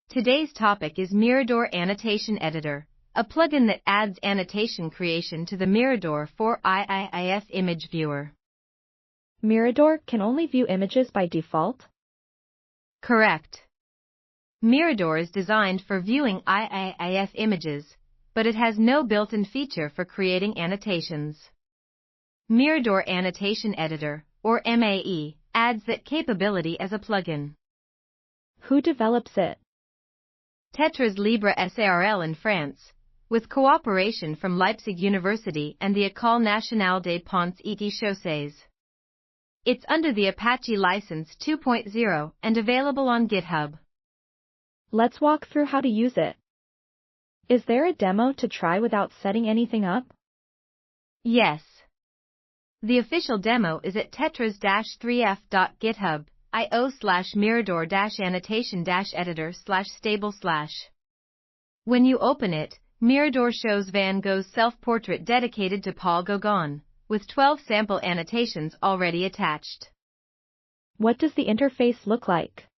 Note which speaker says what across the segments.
Speaker 1: Today's topic is Mirador Annotation Editor, a plugin that adds annotation creation to the Mirador for IIIF image viewer.
Speaker 2: Mirador can only view images by default?
Speaker 1: Correct. Mirador is designed for viewing IIIF images, but it has no built-in feature for creating annotations. Mirador Annotation Editor, or MAE, adds that capability as a plugin.
Speaker 2: Who develops it?
Speaker 1: Tetras Libre SARL in France, with cooperation from Leipzig University and the École Nationale des Ponts et Chaussées. It's under the Apache License 2.0 and available on GitHub.
Speaker 2: Let's walk through how to use it. Is there a demo to try without setting anything up?
Speaker 1: Yes. The official demo is at tetras-3f.github.io/mirador-annotation-editor/stable/. When you open it, Mirador shows Van Gogh's self-portrait dedicated to Paul Gauguin, with 12 sample annotations already attached.
Speaker 2: What does the interface look like?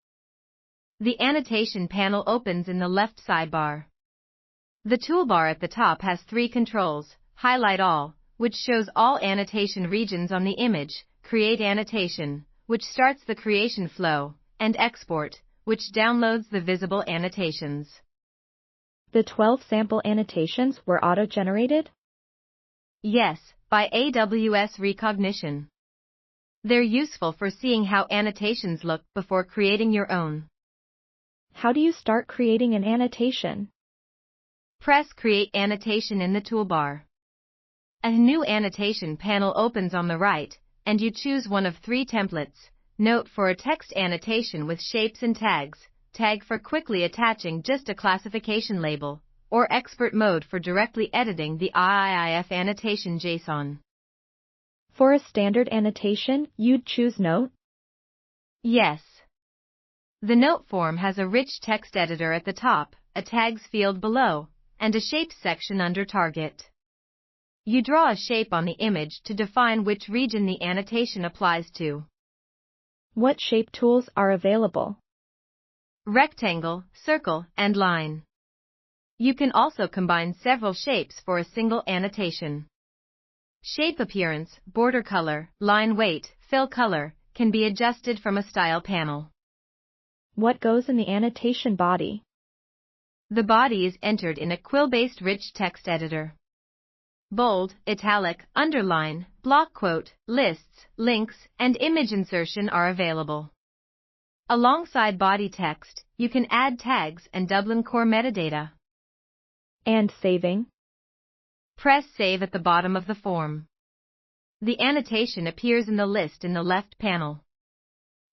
Speaker 1: The annotation panel opens in the left sidebar. The toolbar at the top has 3 controls: Highlight All, which shows all annotation regions on the image, Create Annotation, which starts the creation flow, and Export, which downloads the visible annotations.
Speaker 2: The 12 sample annotations were auto-generated?
Speaker 1: Yes, by AWS Recognition. They're useful for seeing how annotations look before creating your own.
Speaker 2: How do you start creating an annotation?
Speaker 1: Press Create Annotation in the toolbar. A new annotation panel opens on the right, and you choose one of 3 templates: Note for a text annotation with shapes and tags, Tag for quickly attaching just a classification label, or Expert Mode for directly editing the IIIF annotation JSON.
Speaker 2: For a standard annotation, you'd choose Note?
Speaker 1: Yes. The Note form has a rich text editor at the top, a tags field below, and a shapes section under Target. You draw a shape on the image to define which region the annotation applies to.
Speaker 2: What shape tools are available?
Speaker 1: Rectangle, circle, and line. You can also combine several shapes for a single annotation. Shape appearance, border color, line weight, fill color can be adjusted from a style panel.
Speaker 2: What goes in the annotation body?
Speaker 1: The body is entered in a quill-based rich text editor. Bold, italic, underline, block quote, lists, links, and image insertion are available. Alongside body text, you can add tags and Dublin Core metadata.
Speaker 2: And saving?
Speaker 1: Press Save at the bottom of the form. The annotation appears in the list in the left panel.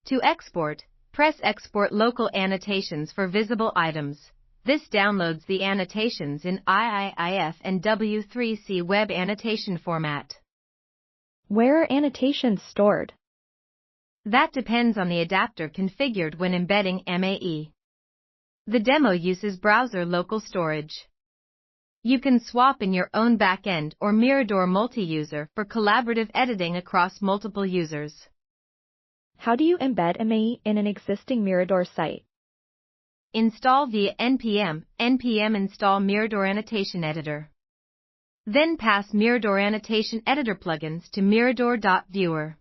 Speaker 1: To export, press Export Local Annotations for visible items. This downloads the annotations in IIIF and W3C web annotation format.
Speaker 2: Where are annotations stored?
Speaker 1: That depends on the adapter configured when embedding MAE. The demo uses browser local storage. You can swap in your own backend or Mirador multi-user for collaborative editing across multiple users.
Speaker 2: How do you embed MAE in an existing Mirador site?
Speaker 1: Install via npm install Mirador Annotation Editor. Then pass Mirador Annotation Editor plugins to mirador.viewer.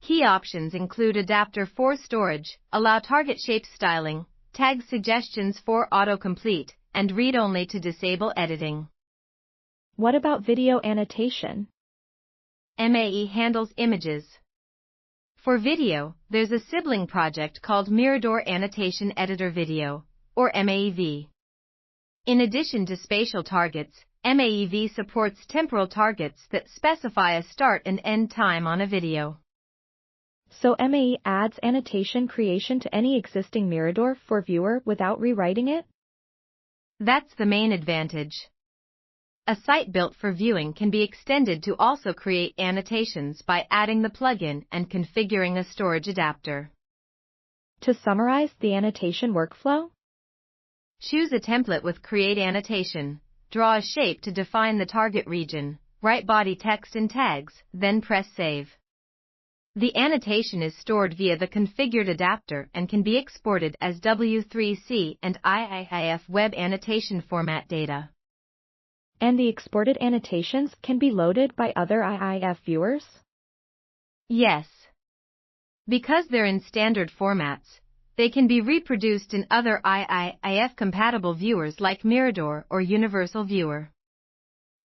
Speaker 1: Key options include adapter for storage, allow target shape styling, tag suggestions for autocomplete, and read-only to disable editing.
Speaker 2: What about video annotation?
Speaker 1: MAE handles images. For video, there's a sibling project called Mirador Annotation Editor Video, or MAEV. In addition to spatial targets, MAEV supports temporal targets that specify a start and end time on a video.
Speaker 2: So MAE adds annotation creation to any existing Mirador for viewer without rewriting it?
Speaker 1: That's the main advantage. A site built for viewing can be extended to also create annotations by adding the plugin and configuring a storage adapter.
Speaker 2: To summarize the annotation workflow?
Speaker 1: Choose a template with Create Annotation, draw a shape to define the target region, write body text and tags, then press Save. The annotation is stored via the configured adapter and can be exported as W3C and IIIF web annotation format data.
Speaker 2: And the exported annotations can be loaded by other IIIF viewers?
Speaker 1: Yes. Because they're in standard formats, they can be reproduced in other IIIF-compatible viewers like Mirador or Universal Viewer.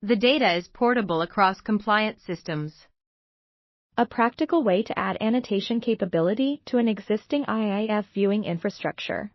Speaker 1: The data is portable across compliant systems.
Speaker 2: A practical way to add annotation capability to an existing IIIF viewing infrastructure.